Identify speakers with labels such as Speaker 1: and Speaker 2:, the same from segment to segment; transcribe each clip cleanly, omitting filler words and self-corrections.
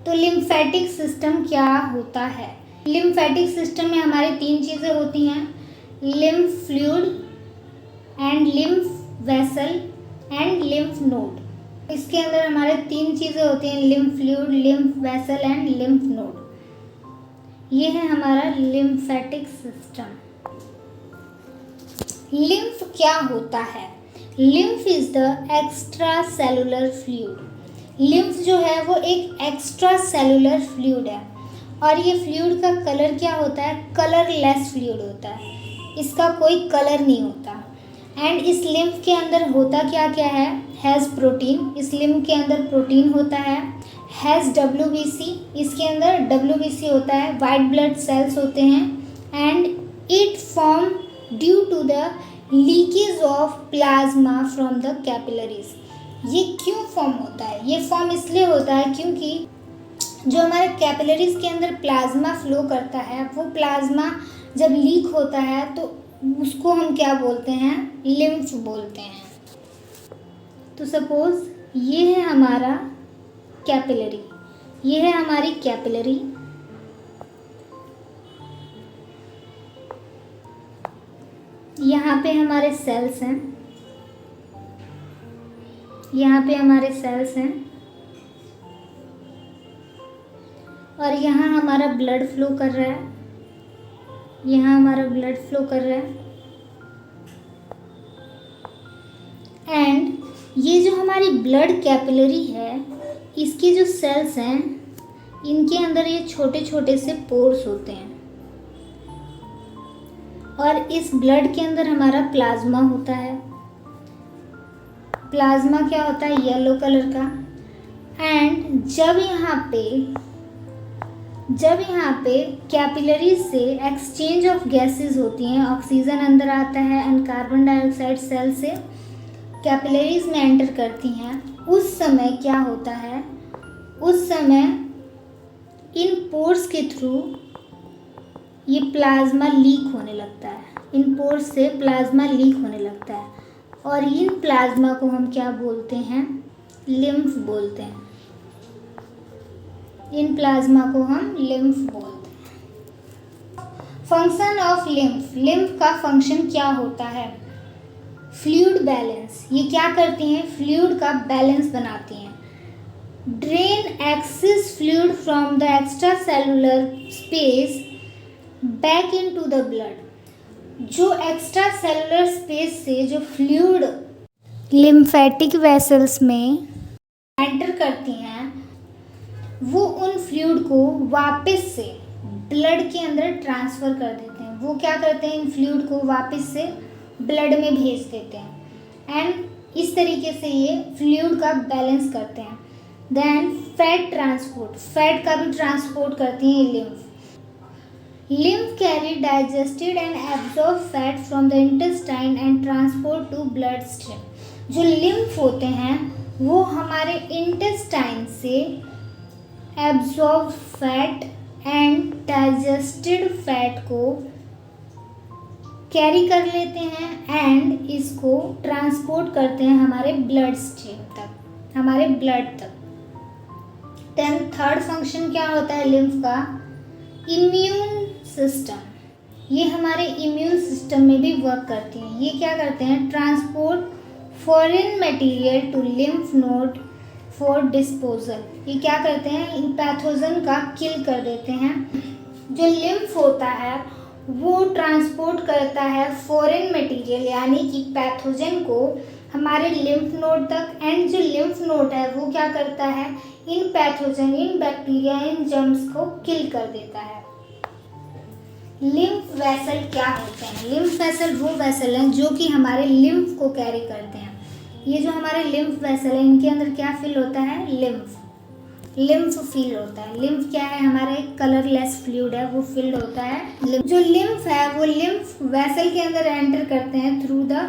Speaker 1: तो lymphatic system क्या होता है? लिम्फेटिक सिस्टम में हमारी 3 चीज़ें होती हैं, lymph fluid and lymph vessel and lymph node. इसके अंदर हमारे 3 चीज़ें होती हैं, lymph fluid, lymph vessel and lymph node. ये है हमारा लिम्फेटिक सिस्टम। लिम्फ क्या होता है? Lymph is the extra cellular fluid. Lymph जो है वो एक एक्स्ट्रा सेलुलर फ्लूइड है और ये फ्लूइड का कलर क्या होता है? कलरलेस फ्लूइड होता है, इसका कोई कलर नहीं होता। एंड इस लिम्फ के अंदर होता क्या क्या है? हैज़ प्रोटीन, इस लिम्फ के अंदर प्रोटीन होता है। हैज़ WBC, इसके अंदर WBC होता है, वाइट ब्लड सेल्स होते हैं। And it form due to the leakage of plasma from the capillaries. ये क्यों फॉर्म होता है? ये फॉर्म इसलिए होता है क्योंकि जो हमारे कैपिलरीज के अंदर प्लाज्मा फ्लो करता है, वो प्लाज्मा जब लीक होता है तो उसको हम क्या बोलते हैं? लिम्फ बोलते हैं। तो सपोज ये है हमारा कैपिलरी, ये है हमारी कैपिलरी। यहाँ पे हमारे सेल्स हैं, यहाँ पे हमारे सेल्स हैं और यहाँ हमारा ब्लड फ्लो कर रहा है, यहाँ हमारा ब्लड फ्लो कर रहा है। एंड ये जो हमारी ब्लड कैपिलरी है, इसकी जो सेल्स हैं, इनके अंदर ये छोटे छोटे से पोर्स होते हैं और इस ब्लड के अंदर हमारा प्लाज्मा होता है। प्लाज्मा क्या होता है? येलो कलर का। एंड जब यहाँ पे कैपिलरी से एक्सचेंज ऑफ गैसेस होती हैं, ऑक्सीजन अंदर आता है एंड कार्बन डाइऑक्साइड सेल से कैपिलरीज में एंटर करती हैं, उस समय क्या होता है? उस समय इन पोर्स के थ्रू ये प्लाज्मा लीक होने लगता है, इन पोर्स से प्लाज्मा लीक होने लगता है और इन प्लाज्मा को हम क्या बोलते हैं? लिम्फ बोलते हैं। इन प्लाज्मा को हम लिम्फ बोलते हैं। फंक्शन ऑफ लिम्फ, लिम्फ का फंक्शन क्या होता है? फ्लूइड बैलेंस, ये क्या करती हैं? फ्लूइड का बैलेंस बनाती हैं। Drain access fluid from the extra cellular space back into the blood. जो एक्स्ट्रा सेलुलर स्पेस से जो फ्लूइड लिम्फेटिक वेसल्स में एंटर करती हैं, वो उन फ्लूइड को वापस से ब्लड के अंदर ट्रांसफ़र कर देते हैं। वो क्या करते हैं? इन फ्लूइड को वापस से ब्लड में भेज देते हैं एंड इस तरीके से ये फ्लूइड का बैलेंस करते हैं। देन फैट ट्रांसपोर्ट, फैट का भी ट्रांसपोर्ट करती हैं lymph. Lymph carry digested and absorb fat from the intestine and transport to blood stream. जो लिम्फ होते हैं वो हमारे इंटेस्टाइन से absorb fat and digested fat को कैरी कर लेते हैं एंड इसको ट्रांसपोर्ट करते हैं हमारे ब्लड स्ट्रीम तक, हमारे ब्लड तक। देन थर्ड फंक्शन क्या होता है लिम्फ का? Immune system. ये हमारे इम्यून सिस्टम में भी वर्क करती हैं। ये क्या करते हैं? Transport foreign material to lymph node for disposal. ये क्या करते हैं? इन पैथोजन का किल कर देते हैं। जो लिम्फ होता है वो ट्रांसपोर्ट करता है फॉरेन मटेरियल यानी कि पैथोजन को हमारे लिम्फ नोड तक। एंड जो लिम्फ नोड है वो क्या करता है? इन पैथोजन, इन बैक्टीरिया, इन जर्म्स को किल कर देता है। लिम्फ वेसल क्या होते हैं? लिम्फ वेसल वो वेसल हैं जो कि हमारे लिम्फ को कैरी करते हैं। ये जो हमारे लिम्फ वेसल है, इनके अंदर क्या फिल होता है? लिम्फ फिल होता है। लिम्फ क्या है? हमारा एक कलरलेस फ्लूइड है, वो फिल्ड होता है। जो लिम्फ है वो लिम्फ वेसल के अंदर एंटर करते हैं through the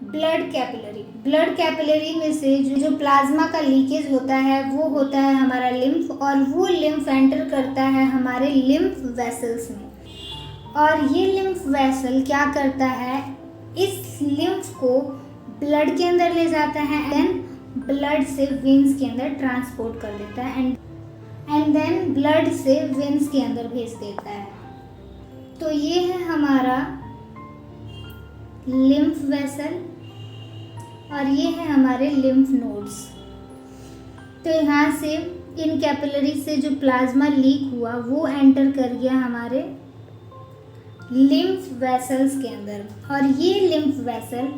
Speaker 1: blood capillary. Blood capillary में से जो प्लाज्मा का लीकेज होता है वो होता है हमारा लिम्फ, और वो लिम्फ एंटर करता है हमारे लिम्फ वेसल्स में। और ये लिम्फ वेसल क्या करता है? इस लिम्फ को ब्लड के अंदर ले जाता है, देन ब्लड से वेन्स के अंदर ट्रांसपोर्ट कर देता है। एंड एंड देन ब्लड से वेन्स के अंदर भेज देता है। तो ये है हमारा लिम्फ वेसल और ये है हमारे लिम्फ नोड्स। तो यहाँ से इन कैपिलरी से जो प्लाज्मा लीक हुआ वो एंटर कर गया हमारे लिम्फ वेसल्स के अंदर, और ये लिम्फ वेसल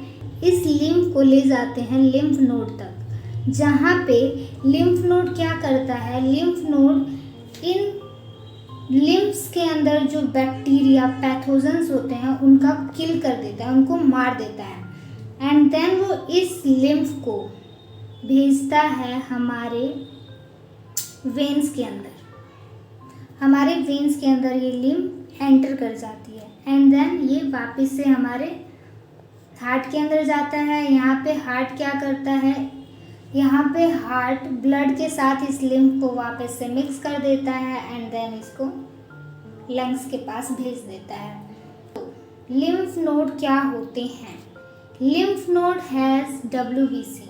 Speaker 1: इस लिम्फ को ले जाते हैं लिम्फ नोड तक, जहाँ पे लिम्फ नोड क्या करता है, लिम्फ नोड इन लिम्फ्स के अंदर जो बैक्टीरिया पैथोजेंस होते हैं उनका किल कर देता है, उनको मार देता है, एंड देन वो इस लिम्फ को भेजता है हमारे वेन्स के अंदर। हमारे वेन्स के अंदर ये लिम्फ एंटर कर जाती है एंड देन ये वापस से हमारे हार्ट के अंदर जाता है। यहाँ पे हार्ट क्या करता है, यहाँ पे हार्ट ब्लड के साथ इस लिम्फ को वापस से मिक्स कर देता है एंड देन इसको लंग्स के पास भेज देता है। तो लिम्फ नोड क्या होते हैं? Lymph node has WBC।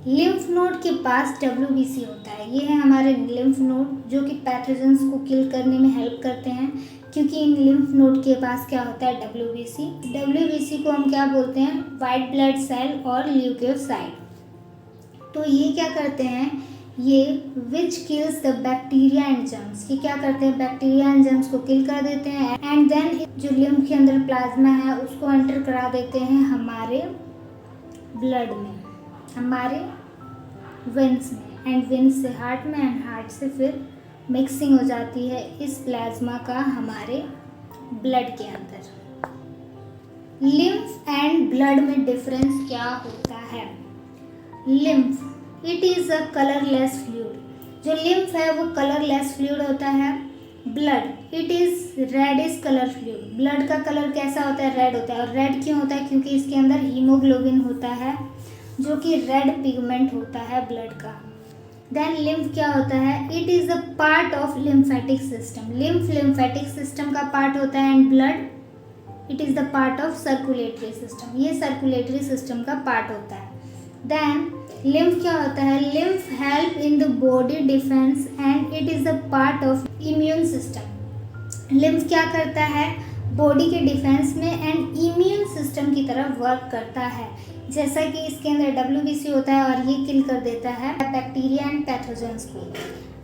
Speaker 1: Lymph node के पास WBC होता है। ये है हमारे लिम्फ नोड जो कि पैथोजेंस को किल करने में हेल्प करते हैं, क्योंकि इन लिम्फ नोड के पास क्या होता है, WBC। WBC को हम क्या बोलते हैं, वाइट ब्लड सेल और ल्यूकोसाइट। तो ये क्या करते हैं, ये विच kills the bacteria and germs. ये क्या करते हैं, बैक्टीरिया एंड जर्म्स को किल कर देते हैं एंड देन जो लिम्फ के अंदर प्लाज्मा है उसको एंटर करा देते हैं हमारे ब्लड में, हमारे वेन्स में, एंड वेन्स से हार्ट में, एंड हार्ट से फिर मिक्सिंग हो जाती है इस प्लाज्मा का हमारे ब्लड के अंदर। लिम्फ एंड ब्लड में डिफरेंस क्या होता है? Lymph it is a colourless fluid. जो लिम्फ है वो कलरलेस फ्लूइड होता है। Blood it is reddish colour fluid. Blood का कलर कैसा होता है, रेड होता है। और रेड क्यों होता है, क्योंकि इसके अंदर हीमोग्लोबिन होता है जो कि रेड पिगमेंट होता है ब्लड का। देन लिम्फ क्या होता है, it is a part of lymphatic system. Lymph lymphatic system का पार्ट होता है and blood it is the part of circulatory system. ये सर्कुलेटरी सिस्टम का पार्ट होता है। देन लिम्फ क्या होता है, lymph help in the body defence and it is a part of immune system. Lymph क्या करता है, बॉडी के डिफेंस में एंड इम्यून सिस्टम की तरफ वर्क करता है। जैसा कि इसके अंदर WBC होता है और ये किल कर देता है बैक्टीरिया एंड पैथोजेंस को।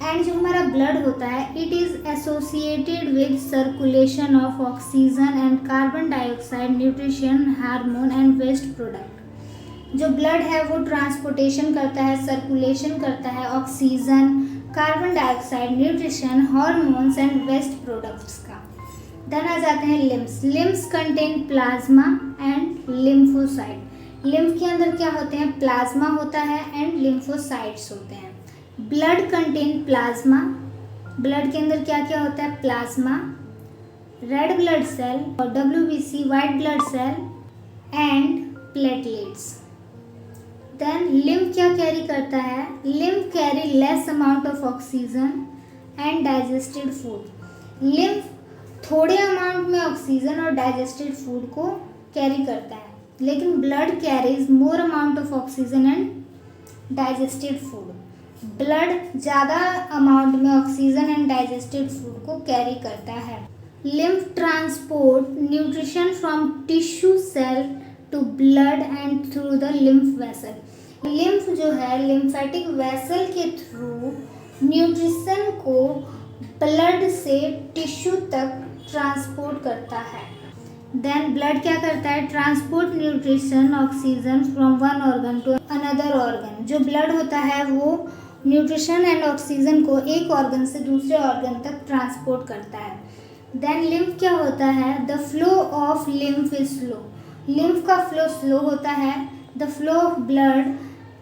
Speaker 1: एंड जो हमारा ब्लड होता है it is associated with circulation of oxygen and carbon dioxide, nutrition, hormone and waste product. जो ब्लड है वो ट्रांसपोर्टेशन करता है, सर्कुलेशन करता है oxygen, carbon dioxide, nutrition, hormones and waste products का। देन आ जाते हैं lymphs. Lymphs contain plasma and lymphocyte. Lymph के अंदर क्या होते हैं, प्लाज्मा होता है एंड लिम्फोसाइट्स होते हैं। Blood contain plasma. ब्लड के अंदर क्या क्या होता है, प्लाज्मा, रेड ब्लड सेल और WBC white blood cell and platelets. Then lymph क्या कैरी करता है, lymph carry less amount of oxygen and digested food. Lymph थोड़े अमाउंट में ऑक्सीजन और डाइजेस्टेड फूड को कैरी करता है, लेकिन blood carries more amount of oxygen and digested food. Blood ज़्यादा अमाउंट में ऑक्सीजन एंड डाइजेस्टेड फूड को कैरी करता है। Lymph transport nutrition from tissue cell to blood and through the lymph vessel. Lymph जो है लिम्फेटिक वेसल के through nutrition को blood से टिश्यू तक ट्रांसपोर्ट करता है। देन ब्लड क्या करता है, transport nutrition oxygen from one organ to another organ. जो ब्लड होता है वो न्यूट्रिशन एंड ऑक्सीजन को एक ऑर्गन से दूसरे ऑर्गन तक ट्रांसपोर्ट करता है। देन लिम्फ क्या होता है, the flow of lymph is slow. Lymph का फ्लो स्लो होता है। The flow of blood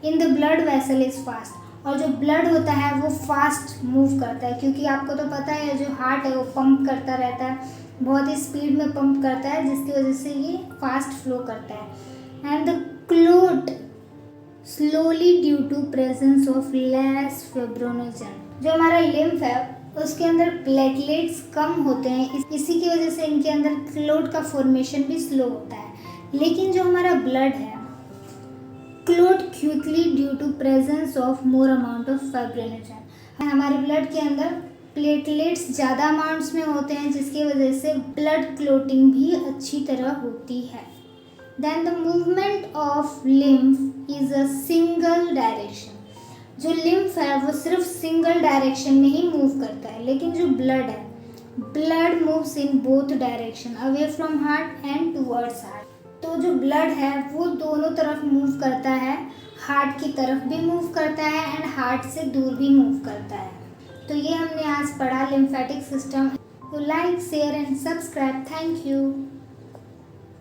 Speaker 1: in the blood vessel is fast. और जो ब्लड होता है वो फास्ट मूव करता है, क्योंकि आपको तो पता है जो हार्ट है वो पंप करता रहता है, बहुत ही स्पीड में पंप करता है, जिसकी वजह से ये फास्ट फ्लो करता है। And the clot slowly due to presence of less fibrinogen. जो हमारा लिम्फ है उसके अंदर प्लेटलेट्स कम होते हैं, इसी की वजह से इनके अंदर क्लोट का फॉर्मेशन भी स्लो होता है। लेकिन जो हमारा ब्लड है clot quickly due to presence of more amount of fibrinogen. हमारे ब्लड के अंदर प्लेटलेट्स ज़्यादा अमाउंट्स में होते हैं, जिसकी वजह से ब्लड क्लोटिंग भी अच्छी तरह होती है। Then the movement of lymph is a single direction. जो लिम्फ है वो सिर्फ सिंगल डायरेक्शन में ही मूव करता है, लेकिन जो ब्लड है, blood moves in both direction, away from heart and towards heart. तो जो ब्लड है वो दोनों तरफ मूव करता है, हार्ट की तरफ भी मूव करता है एंड हार्ट से दूर भी मूव करता है। तो ये हमने आज पढ़ा लिम्फेटिक सिस्टम। तो like, share and subscribe. Thank you.